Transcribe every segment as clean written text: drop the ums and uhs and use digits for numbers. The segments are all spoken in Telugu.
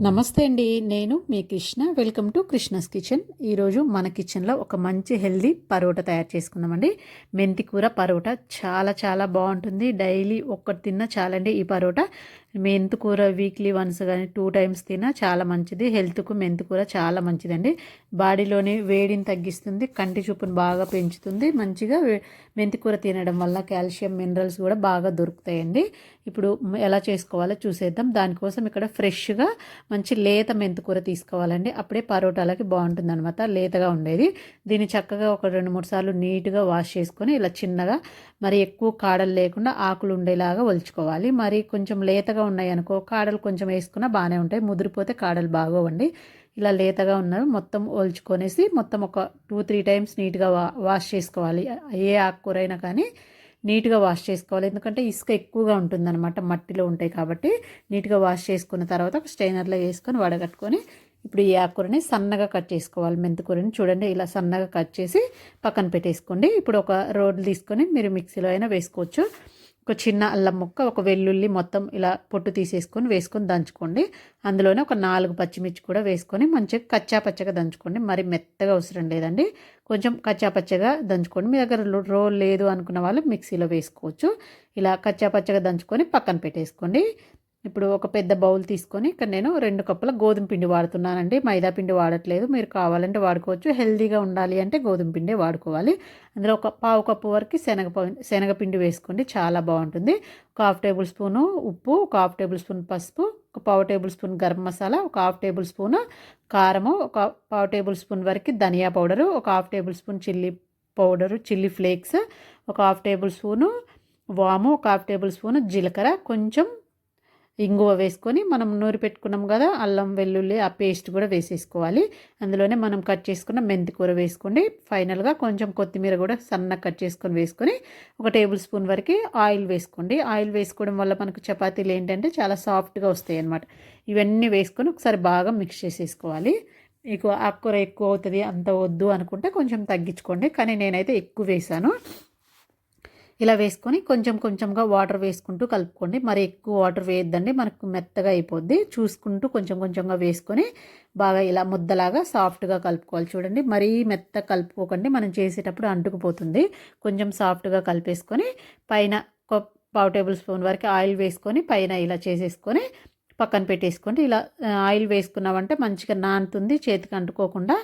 నమస్తే అండి. నేను మీ Krishna. Welcome to Krishna's kitchen. ఈరోజు మన కిచెన్లో ఒక మంచి హెల్దీ పరోటా తయారు చేసుకుందామండి. మెంతి కూర పరోటా చాలా చాలా బాగుంటుంది. డైలీ ఒక్కటి తిన్నా చాలండి ఈ పరోటా. మెంతి కూర వీక్లీ వన్స్ కానీ 2 టైమ్స్ తిన్నా చాలా మంచిది. హెల్త్కు మెంతి కూర చాలా మంచిదండి. బాడీలోని వేడిని తగ్గిస్తుంది, కంటి చూపును బాగా పెంచుతుంది. మంచిగా మెంతి కూర తినడం వల్ల కాల్షియం మినరల్స్ కూడా బాగా దొరుకుతాయండి. ఇప్పుడు ఎలా చేసుకోవాలో చూసేద్దాం. దానికోసం ఇక్కడ ఫ్రెష్గా మంచి లేత మెంతికూర తీసుకోవాలండి. అప్పుడే పరోటాలకి బాగుంటుంది అనమాట, లేతగా ఉండేది. దీన్ని చక్కగా ఒక 2-3 సార్లు నీట్గా వాష్ చేసుకొని ఇలా చిన్నగా, మరి ఎక్కువ కాడలు లేకుండా ఆకులు ఉండేలాగా ఒలుచుకోవాలి. మరి కొంచెం లేతగా ఉన్నాయి అనుకో, కాడలు కొంచెం వేసుకున్నా బాగానే ఉంటాయి. ముదిరిపోతే కాడలు బాగోవండి. ఇలా లేతగా ఉన్నవి మొత్తం ఒలుచుకొనేసి మొత్తం ఒక 2-3 టైమ్స్ నీట్గా వాష్ చేసుకోవాలి. ఏ ఆకుకూర అయినా కానీ నీట్గా వాష్ చేసుకోవాలి. ఎందుకంటే ఇసుక ఎక్కువగా ఉంటుందన్నమాట, మట్టిలో ఉంటాయి కాబట్టి. నీట్గా వాష్ చేసుకున్న తర్వాత ఒక స్ట్రైనర్లో వేసుకొని వడగట్టుకొని ఇప్పుడు ఈ ఆకుకూరని సన్నగా కట్ చేసుకోవాలి. మెంతికూరని చూడండి ఇలా సన్నగా కట్ చేసి పక్కన పెట్టేసుకోండి. ఇప్పుడు ఒక రోడ్లు తీసుకొని మీరు మిక్సీలో అయినా వేసుకోవచ్చు. ఒక చిన్న అల్లం ముక్క, ఒక వెల్లుల్లి మొత్తం ఇలా పొట్టు తీసేసుకొని వేసుకొని దంచుకోండి. అందులోనే ఒక 4 పచ్చిమిర్చి కూడా వేసుకొని మంచిగా కచ్చా పచ్చగా దంచుకోండి. మరి మెత్తగా అవసరం లేదండి, కొంచెం కచ్చా పచ్చగా దంచుకోండి. మీ దగ్గర రోల్ లేదు అనుకున్న వాళ్ళు మిక్సీలో వేసుకోవచ్చు. ఇలా కచ్చా పచ్చగా దంచుకొని పక్కన పెట్టేసుకోండి. ఇప్పుడు ఒక పెద్ద బౌల్ తీసుకొని ఇక్కడ నేను 2 కప్పుల గోధుమ పిండి వాడుతున్నానండి. మైదా పిండి వాడట్లేదు. మీరు కావాలంటే వాడుకోవచ్చు. హెల్తీగా ఉండాలి అంటే గోధుమ పిండి వాడుకోవాలి. అందులో ఒక 1/2 కప్పు వరకు శనగపిండి వేసుకోండి, చాలా బాగుంటుంది. ఒక 1/2 టేబుల్ స్పూను ఉప్పు, ఒక 1/2 టేబుల్ స్పూన్ పసుపు, ఒక 1/2 టేబుల్ స్పూన్ గరం మసాలా, ఒక 1/2 టేబుల్ స్పూన్ కారము, ఒక 1/2 టేబుల్ స్పూన్ వరకు ధనియా పౌడరు, ఒక 1/2 table spoon chilli powder, chilli flakes, ఒక 1/2 టేబుల్ స్పూను వాము, ఒక 1/2 టేబుల్ స్పూన్ జీలకర్ర, కొంచెం ఇంగువ వేసుకొని మనం నూరి పెట్టుకున్నాం కదా అల్లం వెల్లుల్లి, ఆ పేస్ట్ కూడా వేసేసుకోవాలి. అందులోనే మనం కట్ చేసుకున్న మెంతి కూర వేసుకోండి. ఫైనల్గా కొంచెం కొత్తిమీర కూడా సన్నగా కట్ చేసుకొని వేసుకొని ఒక టేబుల్ స్పూన్ వరకు ఆయిల్ వేసుకోండి. ఆయిల్ వేసుకోవడం వల్ల మనకు చపాతీలు ఏంటంటే చాలా సాఫ్ట్గా వస్తాయి అన్నమాట. ఇవన్నీ వేసుకొని ఒకసారి బాగా మిక్స్ చేసేసుకోవాలి. మీకు ఆకుకూర ఎక్కువ అవుతుంది అంత వద్దు అనుకుంటే కొంచెం తగ్గించుకోండి, కానీ నేనైతే ఎక్కువ వేసాను. ఇలా వేసుకొని కొంచెం కొంచెంగా వాటర్ వేసుకుంటూ కలుపుకోండి. మరి ఎక్కువ వాటర్ వేయొద్దండి, మనకు మెత్తగా అయిపోద్ది. చూసుకుంటూ కొంచెం కొంచెంగా వేసుకొని బాగా ఇలా ముద్దలాగా సాఫ్ట్గా కలుపుకోవాలి. చూడండి మరీ మెత్తగా కలుపుకోకండి, మనం చేసేటప్పుడు అంటుకుపోతుంది. కొంచెం సాఫ్ట్గా కలిపేసుకొని పైన ఒక 1/2 టేబుల్ స్పూన్ వరకు ఆయిల్ వేసుకొని పైన ఇలా చేసేసుకొని పక్కన పెట్టేసుకోండి. ఇలా ఆయిల్ వేసుకున్నామంటే మంచిగా నానుతుంది, చేతికి అంటుకోకుండా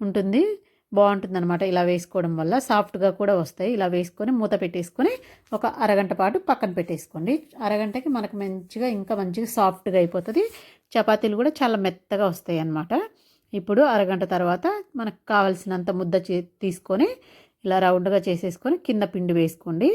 ఉంటుంది, బాగుంటుంది అనమాట. ఇలా వేసుకోవడం వల్ల సాఫ్ట్గా కూడా వస్తాయి. ఇలా వేసుకొని మూత పెట్టేసుకొని ఒక అరగంట పాటు పక్కన పెట్టేసుకోండి. అరగంటకి మనకు ఇంకా మంచిగా సాఫ్ట్గా అయిపోతుంది. చపాతీలు కూడా చాలా మెత్తగా వస్తాయి అన్నమాట. ఇప్పుడు అరగంట తర్వాత మనకు కావాల్సినంత ముద్ద తీసుకొని ఇలా రౌండ్గా చేసేసుకొని కింద పిండి వేసుకోండి.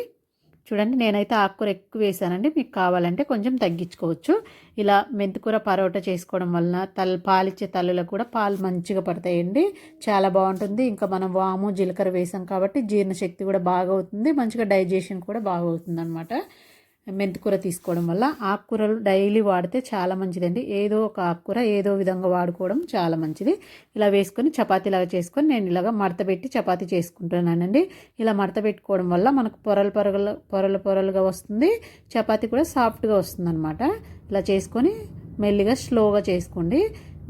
చూడండి నేనైతే ఆకుకూర ఎక్కువ వేసానండి, మీకు కావాలంటే కొంచెం తగ్గించుకోవచ్చు. ఇలా మెంతికూర పరోటా చేసుకోవడం వలన పాలిచ్చే తల్లులకు కూడా పాలు మంచిగా పడతాయండి, చాలా బాగుంటుంది. ఇంకా మనం వాము జీలకర్ర వేసాం కాబట్టి జీర్ణశక్తి కూడా బాగా అవుతుంది, మంచిగా డైజెషన్ కూడా బాగా అవుతుంది అనమాట. మెంతికూర తీసుకోవడం వల్ల ఆకుకూరలు డైలీ వాడితే చాలా మంచిదండి. ఏదో ఒక ఆకుకూర ఏదో విధంగా వాడుకోవడం చాలా మంచిది. ఇలా వేసుకొని చపాతీలాగా చేసుకొని నేను ఇలాగా మడత పెట్టి చపాతీ చేసుకుంటున్నానండి. ఇలా మడత పెట్టుకోవడం వల్ల మనకు పొరలుగా వస్తుంది, చపాతీ కూడా సాఫ్ట్గా వస్తుంది అనమాట. ఇలా చేసుకొని మెల్లిగా స్లోగా చేసుకోండి.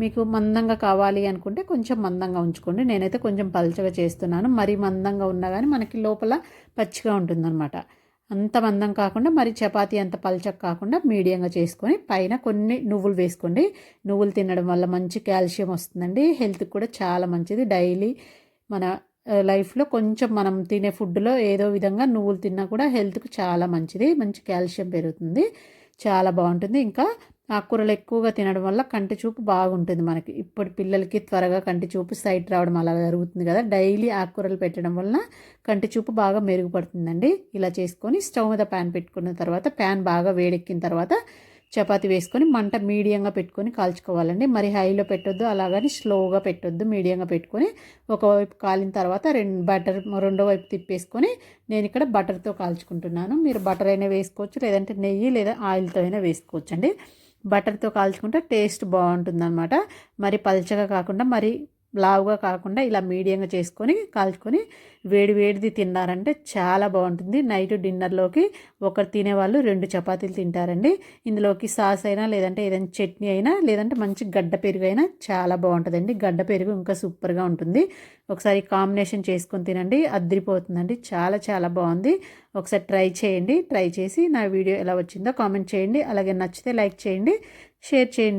మీకు మందంగా కావాలి అనుకుంటే కొంచెం మందంగా ఉంచుకోండి. నేనైతే కొంచెం పల్చగా చేస్తున్నాను. మరీ మందంగా ఉన్నా కానీ మనకి లోపల పచ్చిగా ఉంటుందన్నమాట. అంత మందం కాకుండా మరి చపాతీ అంత పల్చగా కాకుండా మీడియంగా చేసుకొని పైన కొన్ని నువ్వులు వేసుకోండి. నువ్వులు తినడం వల్ల మంచి కాల్షియం వస్తుందండి, హెల్త్కి కూడా చాలా మంచిది. డైలీ మన లైఫ్లో కొంచెం మనం తినే ఫుడ్లో ఏదో విధంగా నువ్వులు తిన్నా కూడా హెల్త్కి చాలా మంచిది, మంచి కాల్షియం పెరుగుతుంది, చాలా బాగుంటుంది. ఇంకా ఆకుకూరలు ఎక్కువగా తినడం వల్ల కంటి చూపు బాగుంటుంది మనకి. ఇప్పుడు పిల్లలకి త్వరగా కంటి చూపు సైట్ రావడం అలా జరుగుతుంది కదా, డైలీ ఆకుకూరలు పెట్టడం వలన కంటి చూపు బాగా మెరుగుపడుతుందండి. ఇలా చేసుకొని స్టవ్ మీద ప్యాన్ పెట్టుకున్న తర్వాత ప్యాన్ బాగా వేడెక్కిన తర్వాత చపాతీ వేసుకొని మంట మీడియంగా పెట్టుకొని కాల్చుకోవాలండి. మరి హైలో పెట్టొద్దు, అలాగని స్లోగా పెట్టొద్దు, మీడియంగా పెట్టుకొని ఒకవైపు కాలిన తర్వాత రెండో వైపు తిప్పేసుకొని నేను ఇక్కడ బటర్తో కాల్చుకుంటున్నాను. మీరు బటర్ అయినా వేసుకోవచ్చు, లేదంటే నెయ్యి లేదా ఆయిల్తో అయినా వేసుకోవచ్చు అండి. బటర్తో కాల్చుకుంటే టేస్ట్ బాగుంటుంది అనమాట. మరి పల్చగా కాకుండా మరి లావుగా కాకుండా ఇలా మీడియంగా చేసుకొని కాల్చుకొని వేడి వేడిది తిన్నారంటే చాలా బాగుంటుంది. నైట్ డిన్నర్లోకి ఒకరు తినేవాళ్ళు 2 చపాతీలు తింటారండి. ఇందులోకి సాస్ అయినా లేదంటే ఏదైనా చట్నీ అయినా లేదంటే మంచి గడ్డ పెరుగు అయినా చాలా బాగుంటుందండి. గడ్డ పెరుగు ఇంకా సూపర్గా ఉంటుంది. ఒకసారి కాంబినేషన్ చేసుకొని తినండి, అద్దిరిపోతుందండి. చాలా చాలా బాగుంది. ఒకసారి ట్రై చేయండి. ట్రై చేసి నా వీడియో ఎలా వచ్చిందో కామెంట్ చేయండి. అలాగే నచ్చితే లైక్ చేయండి, షేర్ చేయండి.